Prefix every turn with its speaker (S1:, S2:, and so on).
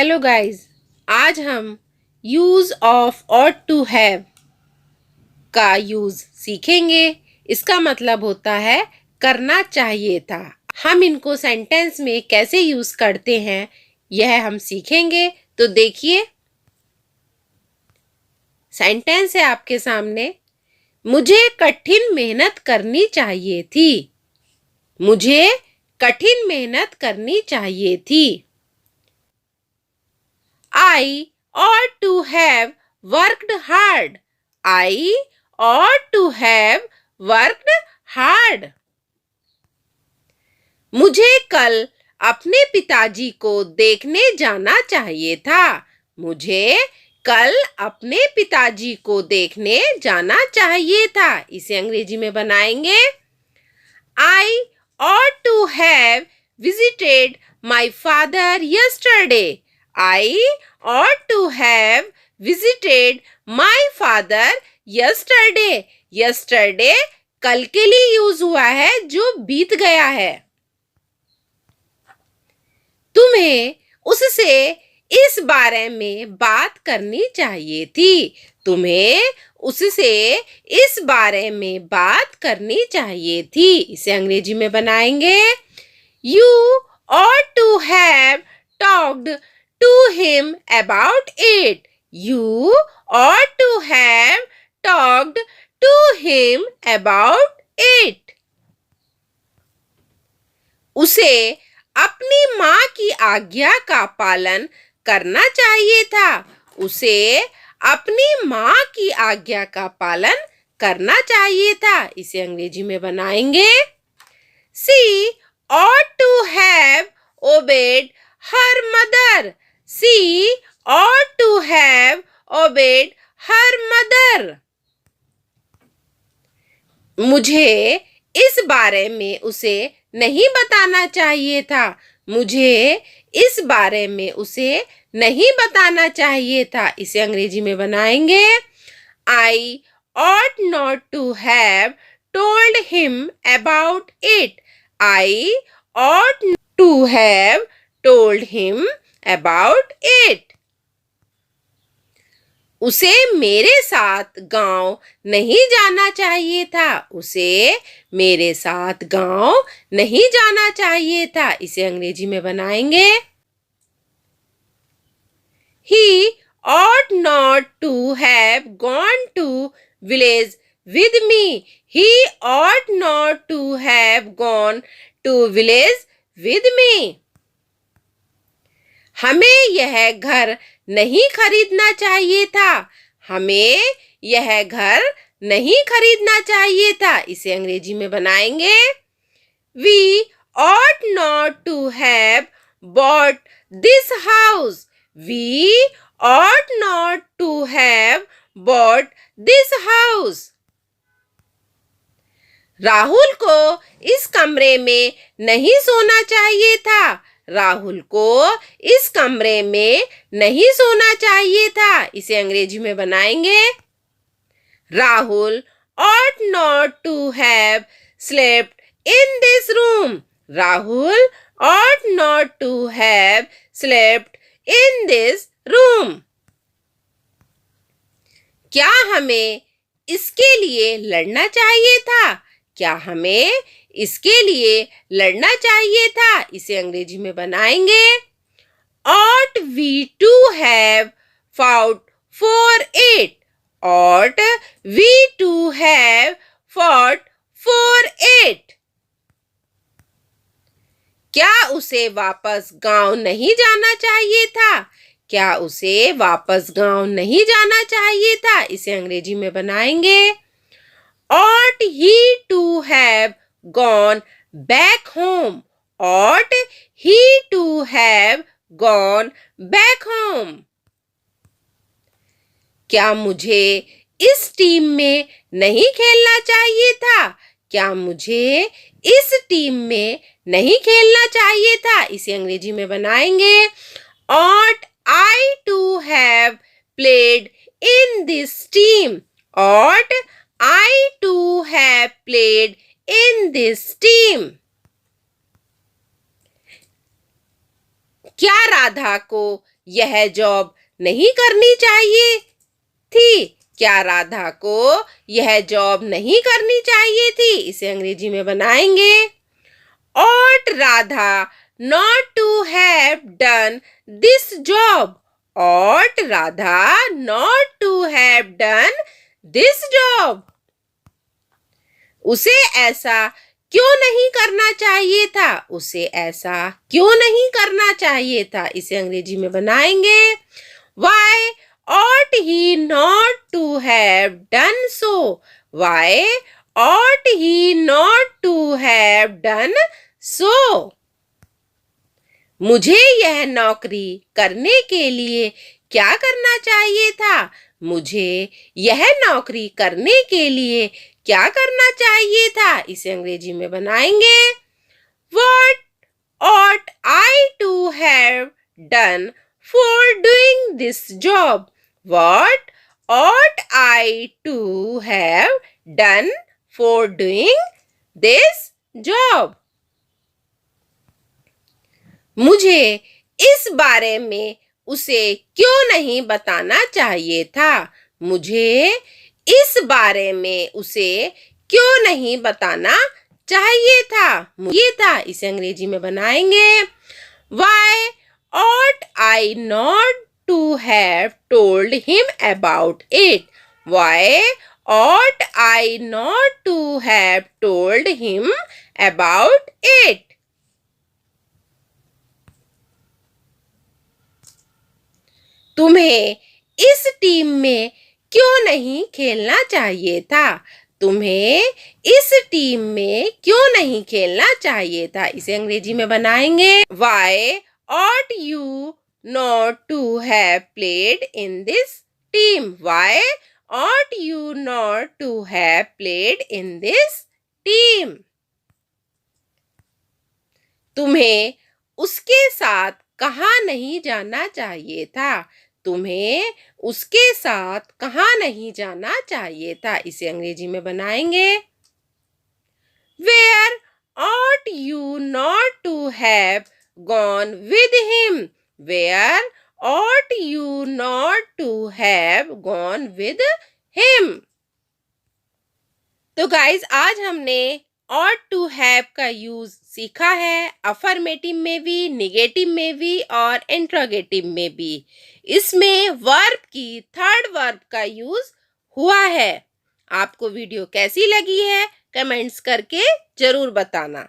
S1: Hello guys, आज हम use of ought to have का यूज सीखेंगे। इसका मतलब होता है करना चाहिए था। हम इनको सेंटेंस में कैसे यूज करते हैं यह हम सीखेंगे। तो देखिए, सेंटेंस है आपके सामने। मुझे कठिन मेहनत करनी चाहिए थी। मुझे कठिन मेहनत करनी चाहिए थी। I ought to have worked hard. I ought to have worked hard. मुझे कल अपने पिताजी को देखने जाना चाहिए था। मुझे कल अपने पिताजी को देखने जाना चाहिए था। इसे अंग्रेजी में बनाएंगे। I ought to have visited my father yesterday. I ought to have visited my father yesterday. Yesterday कल के लिए यूज हुआ है जो बीत गया है। तुम्हें उससे इस बारे में बात करनी चाहिए थी। तुम्हें उससे इस बारे में बात करनी चाहिए थी। इसे अंग्रेजी में बनाएंगे। You ought to have talked to him about it. You ought to have talked to him about it. उसे अपनी माँ की आज्ञा का पालन करना चाहिए था। उसे अपनी माँ की आज्ञा का पालन करना चाहिए था। इसे अंग्रेजी में बनाएंगे। She ought to have obeyed her mother. She ought to have obeyed her mother. मुझे इस बारे में उसे नहीं बताना चाहिए था। मुझे इस बारे में उसे नहीं बताना चाहिए था। इसे अंग्रेजी में बनाएंगे। I ought not to have told him about it. I ought to have told him about it. उसे मेरे साथ गांव नहीं जाना चाहिए था। उसे मेरे साथ गांव नहीं जाना चाहिए था। इसे अंग्रेजी में बनाएंगे। He ought not to have gone to village with me. He ought not to have gone to village with me. हमें यह घर नहीं खरीदना चाहिए था। हमें यह घर नहीं खरीदना चाहिए था। इसे अंग्रेजी में बनाएंगे। We ought not to have bought this house. We ought not to have bought this house. Rahul को इस कमरे में नहीं सोना चाहिए था। राहुल को इस कमरे में नहीं सोना चाहिए था। इसे अंग्रेजी में बनाएंगे। Rahul ought not to have slept in this room. Rahul ought not to have slept in this room. क्या हमें इसके लिए लड़ना चाहिए था? क्या हमें इसके लिए लड़ना चाहिए था? इसे अंग्रेजी में बनाएंगे। Ought we to have fought for it? Ought we to have fought for it? क्या उसे वापस गांव नहीं जाना चाहिए था? क्या उसे वापस गांव नहीं जाना चाहिए था? इसे अंग्रेजी में बनाएंगे। Ought he to have gone back home? Ought he to have gone back home? क्या मुझे इस टीम में नहीं खेलना चाहिए था? क्या मुझे इस टीम में नहीं खेलना चाहिए था? इसे अंग्रेजी में बनाएंगे। Ought I to have played in this team? Ought I to have played in this team? क्या राधा को यह जॉब नहीं करनी चाहिए थी? क्या राधा को यह जॉब नहीं करनी चाहिए थी? इसे अंग्रेजी में बनाएंगे। Ought Radha not to have done this job? Ought Radha not to have done this job? उसे ऐसा क्यों नहीं करना चाहिए था? उसे ऐसा क्यों नहीं करना चाहिए था? इसे अंग्रेजी में बनाएंगे। Why ought he not to have done so? Why ought he not to have done so? मुझे यह नौकरी करने के लिए क्या करना चाहिए था? मुझे यह नौकरी करने के लिए क्या करना चाहिए था? इसे अंग्रेजी में बनाएंगे। What ought I to have done for doing this job? What ought I to have done for doing this job? मुझे इस बारे में उसे क्यों नहीं बताना चाहिए था? मुझे इस बारे में उसे क्यों नहीं बताना चाहिए था? ये था, इसे अंग्रेजी में बनाएंगे। Why ought I not to have told him about it? Why ought I not to have told him about it? तुम्हें इस टीम में क्यों नहीं खेलना चाहिए था? तुम्हें इस टीम में क्यों नहीं खेलना चाहिए था? इसे अंग्रेजी में बनाएंगे। Why ought you not to have played in this team? Why ought you not to have played in this team? तुम्हें उसके साथ कहाँ नहीं जाना चाहिए था? तुम्हें उसके साथ कहाँ नहीं जाना चाहिए था? इसे अंग्रेजी में बनाएंगे। Where ought you not to have gone with him? Where ought you not to have gone with him? तो गाइज आज हमने ought to have का यूज सीखा है, अफर्मेटिव में भी, निगेटिव में भी और इंट्रोगेटिव में भी। इसमें वर्ब की थर्ड वर्ब का यूज हुआ है। आपको वीडियो कैसी लगी है कमेंट्स करके जरूर बताना।